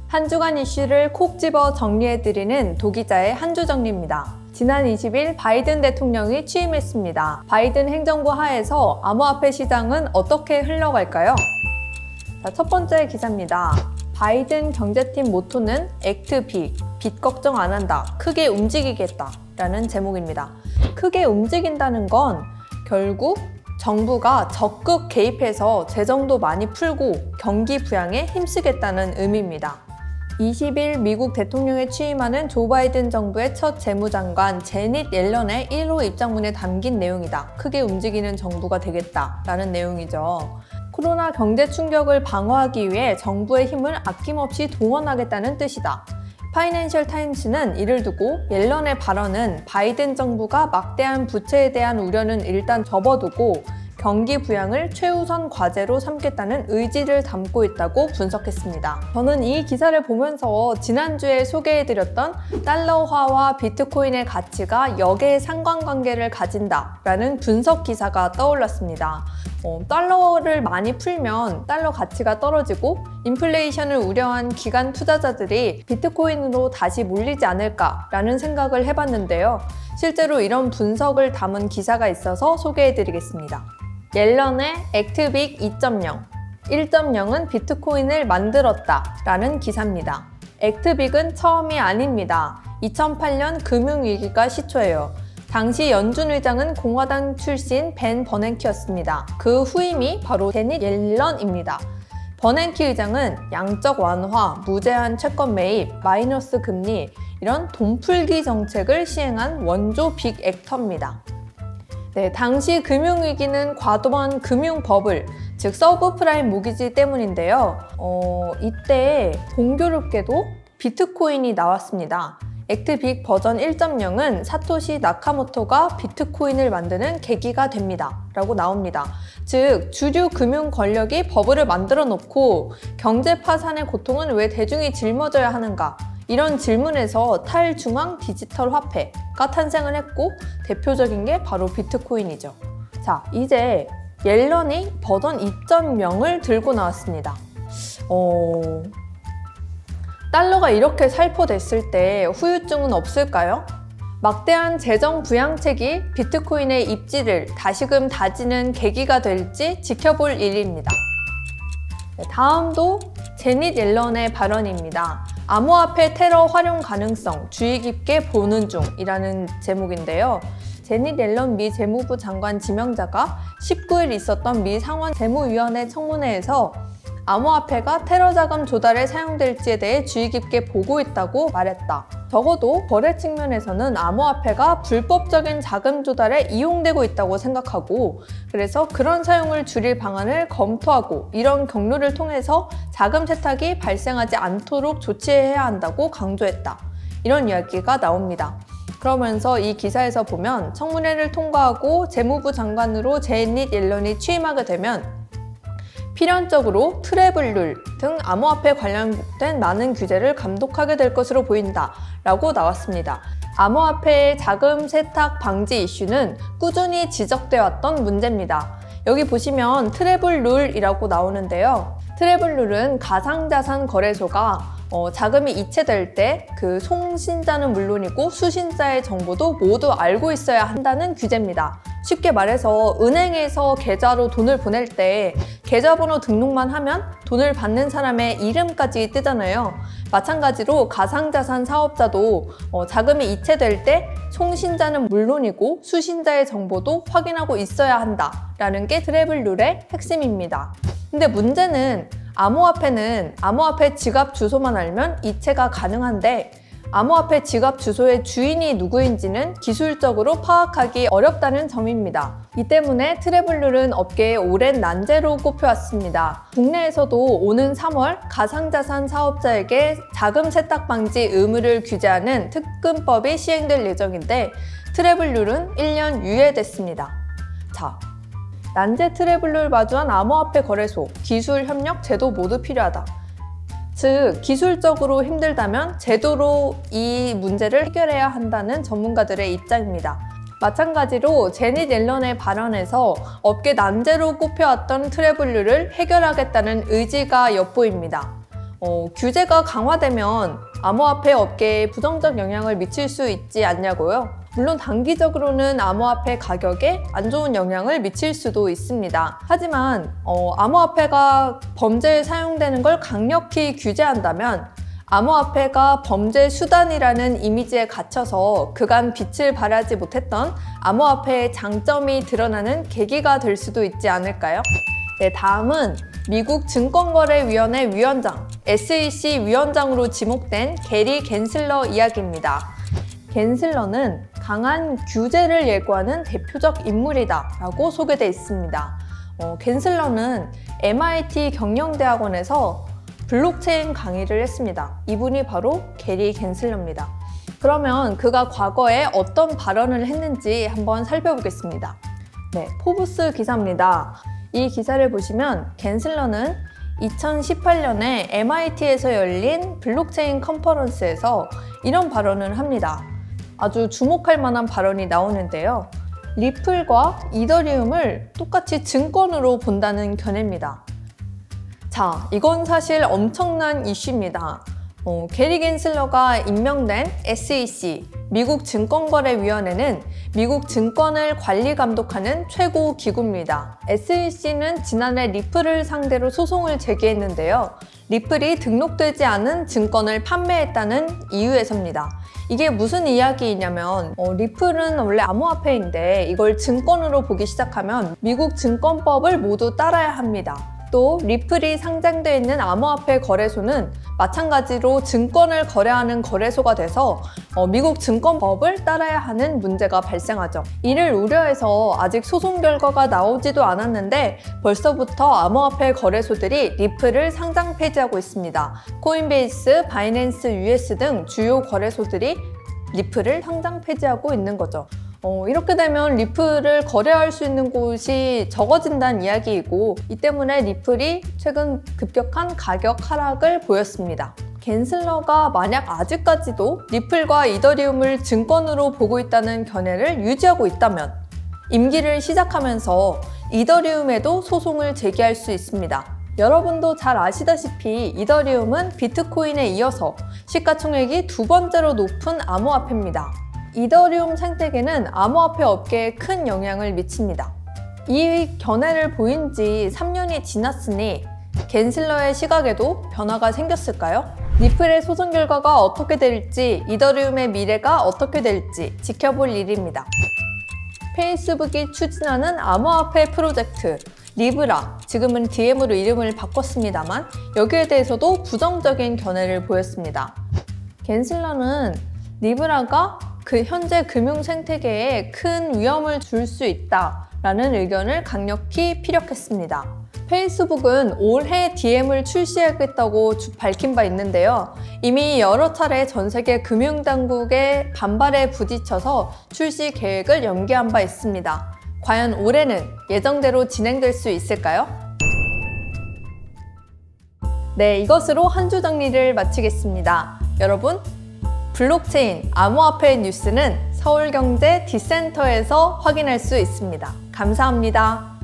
한 주간 이슈를 콕 집어 정리해드리는 도기자의 한 주 정리입니다. 지난 20일 바이든 대통령이 취임했습니다. 바이든 행정부 하에서 암호화폐 시장은 어떻게 흘러갈까요? 자, 첫 번째 기사입니다. 바이든 경제팀 모토는 액트 빅, 빚 걱정 안 한다, 크게 움직이겠다 라는 제목입니다. 크게 움직인다는 건 결국 정부가 적극 개입해서 재정도 많이 풀고 경기 부양에 힘쓰겠다는 의미입니다. 20일 미국 대통령에 취임하는 조 바이든 정부의 첫 재무장관 제닛 옐런의 1호 입장문에 담긴 내용이다. 크게 움직이는 정부가 되겠다라는 내용이죠. 코로나 경제 충격을 방어하기 위해 정부의 힘을 아낌없이 동원하겠다는 뜻이다. 파이낸셜 타임스는 이를 두고 옐런의 발언은 바이든 정부가 막대한 부채에 대한 우려는 일단 접어두고 경기 부양을 최우선 과제로 삼겠다는 의지를 담고 있다고 분석했습니다. 저는 이 기사를 보면서 지난주에 소개해드렸던 달러화와 비트코인의 가치가 역의 상관관계를 가진다라는 분석 기사가 떠올랐습니다. 달러를 많이 풀면 달러 가치가 떨어지고 인플레이션을 우려한 기관 투자자들이 비트코인으로 다시 몰리지 않을까라는 생각을 해봤는데요. 실제로 이런 분석을 담은 기사가 있어서 소개해드리겠습니다. 옐런의 액트빅 2.0, 1.0은 비트코인을 만들었다 라는 기사입니다. 액트빅은 처음이 아닙니다. 2008년 금융위기가 시초예요. 당시 연준 의장은 공화당 출신 벤 버냉키였습니다. 그 후임이 바로 제닛 옐런입니다. 버냉키 의장은 양적 완화, 무제한 채권 매입, 마이너스 금리 이런 돈풀기 정책을 시행한 원조 빅 액터입니다. 네, 당시 금융위기는 과도한 금융버블, 즉 서브프라임 모기지 때문인데요. 이때 공교롭게도 비트코인이 나왔습니다. 액트빅 버전 1.0은 사토시 나카모토가 비트코인을 만드는 계기가 됩니다. 라고 나옵니다. 즉, 주류 금융 권력이 버블을 만들어 놓고 경제 파산의 고통은 왜 대중이 짊어져야 하는가? 이런 질문에서 탈중앙 디지털 화폐가 탄생을 했고 대표적인 게 바로 비트코인이죠. 자, 이제 옐런이 버전 2.0을 들고 나왔습니다. 달러가 이렇게 살포됐을 때 후유증은 없을까요? 막대한 재정 부양책이 비트코인의 입지를 다시금 다지는 계기가 될지 지켜볼 일입니다. 다음도 제닛 옐런의 발언입니다. 암호화폐 테러 활용 가능성 주의 깊게 보는 중이라는 제목인데요. 제닛 옐런 미 재무부 장관 지명자가 19일 있었던 미 상원 재무위원회 청문회에서 암호화폐가 테러 자금 조달에 사용될지에 대해 주의 깊게 보고 있다고 말했다. 적어도 거래 측면에서는 암호화폐가 불법적인 자금 조달에 이용되고 있다고 생각하고 그래서 그런 사용을 줄일 방안을 검토하고 이런 경로를 통해서 자금 세탁이 발생하지 않도록 조치해야 한다고 강조했다. 이런 이야기가 나옵니다. 그러면서 이 기사에서 보면 청문회를 통과하고 재무부 장관으로 제닛 옐런이 취임하게 되면 필연적으로 트래블 룰 등 암호화폐 관련된 많은 규제를 감독하게 될 것으로 보인다 라고 나왔습니다. 암호화폐의 자금 세탁 방지 이슈는 꾸준히 지적되어 왔던 문제입니다. 여기 보시면 트래블 룰이라고 나오는데요. 트래블 룰은 가상자산 거래소가 자금이 이체될 때 그 송신자는 물론이고 수신자의 정보도 모두 알고 있어야 한다는 규제입니다. 쉽게 말해서 은행에서 계좌로 돈을 보낼 때 계좌번호 등록만 하면 돈을 받는 사람의 이름까지 뜨잖아요. 마찬가지로 가상자산 사업자도 자금이 이체될 때 송신자는 물론이고 수신자의 정보도 확인하고 있어야 한다라는 게 트래블 룰의 핵심입니다. 근데 문제는 암호화폐는 암호화폐 지갑 주소만 알면 이체가 가능한데 암호화폐 지갑 주소의 주인이 누구인지는 기술적으로 파악하기 어렵다는 점입니다. 이 때문에 트래블 룰은 업계의 오랜 난제로 꼽혀왔습니다. 국내에서도 오는 3월 가상자산 사업자에게 자금 세탁 방지 의무를 규제하는 특근법이 시행될 예정인데 트래블 룰은 1년 유예됐습니다. 자, 난제 트래블을 마주한 암호화폐 거래소, 기술 협력, 제도 모두 필요하다. 즉, 기술적으로 힘들다면 제도로 이 문제를 해결해야 한다는 전문가들의 입장입니다. 마찬가지로 제닛 옐런의 발언에서 업계 난제로 꼽혀왔던 트래블 룰을 해결하겠다는 의지가 엿보입니다. 규제가 강화되면 암호화폐 업계에 부정적 영향을 미칠 수 있지 않냐고요? 물론 단기적으로는 암호화폐 가격에 안 좋은 영향을 미칠 수도 있습니다. 하지만 암호화폐가 범죄에 사용되는 걸 강력히 규제한다면 암호화폐가 범죄 수단이라는 이미지에 갇혀서 그간 빛을 발하지 못했던 암호화폐의 장점이 드러나는 계기가 될 수도 있지 않을까요? 네, 다음은 미국 증권거래위원회 위원장, SEC 위원장으로 지목된 게리 겐슬러 이야기입니다. 겐슬러는 강한 규제를 예고하는 대표적 인물이다 라고 소개되어 있습니다. 겐슬러는 MIT 경영대학원에서 블록체인 강의를 했습니다. 이분이 바로 게리 겐슬러입니다. 그러면 그가 과거에 어떤 발언을 했는지 한번 살펴보겠습니다. 네, 포브스 기사입니다. 이 기사를 보시면 겐슬러는 2018년에 MIT에서 열린 블록체인 컨퍼런스에서 이런 발언을 합니다. 아주 주목할 만한 발언이 나오는데요. 리플과 이더리움을 똑같이 증권으로 본다는 견해입니다. 자, 이건 사실 엄청난 이슈입니다. 게리 겐슬러가 임명된 SEC, 미국 증권거래위원회는 미국 증권을 관리 감독하는 최고 기구입니다. SEC는 지난해 리플을 상대로 소송을 제기했는데요. 리플이 등록되지 않은 증권을 판매했다는 이유에서입니다. 이게 무슨 이야기이냐면 리플은 원래 암호화폐인데 이걸 증권으로 보기 시작하면 미국 증권법을 모두 따라야 합니다. 또 리플이 상장되어 있는 암호화폐 거래소는 마찬가지로 증권을 거래하는 거래소가 돼서 미국 증권법을 따라야 하는 문제가 발생하죠. 이를 우려해서 아직 소송 결과가 나오지도 않았는데 벌써부터 암호화폐 거래소들이 리플을 상장 폐지하고 있습니다. 코인베이스, 바이낸스 US 등 주요 거래소들이 리플을 상장 폐지하고 있는 거죠. 이렇게 되면 리플을 거래할 수 있는 곳이 적어진다는 이야기이고 이 때문에 리플이 최근 급격한 가격 하락을 보였습니다. 겐슬러가 만약 아직까지도 리플과 이더리움을 증권으로 보고 있다는 견해를 유지하고 있다면 임기를 시작하면서 이더리움에도 소송을 제기할 수 있습니다. 여러분도 잘 아시다시피 이더리움은 비트코인에 이어서 시가총액이 두 번째로 높은 암호화폐입니다. 이더리움 생태계는 암호화폐 업계에 큰 영향을 미칩니다. 이 견해를 보인 지 3년이 지났으니 겐슬러의 시각에도 변화가 생겼을까요? 리플의 소송 결과가 어떻게 될지, 이더리움의 미래가 어떻게 될지 지켜볼 일입니다. 페이스북이 추진하는 암호화폐 프로젝트 리브라, 지금은 DM으로 이름을 바꿨습니다만 여기에 대해서도 부정적인 견해를 보였습니다. 겐슬러는 리브라가 그 현재 금융 생태계에 큰 위험을 줄 수 있다라는 의견을 강력히 피력했습니다. 페이스북은 올해 DM을 출시하겠다고 밝힌 바 있는데요. 이미 여러 차례 전 세계 금융당국의 반발에 부딪혀서 출시 계획을 연기한 바 있습니다. 과연 올해는 예정대로 진행될 수 있을까요? 네, 이것으로 한 주 정리를 마치겠습니다. 여러분, 블록체인, 암호화폐 뉴스는 서울경제 디센터에서 확인할 수 있습니다. 감사합니다.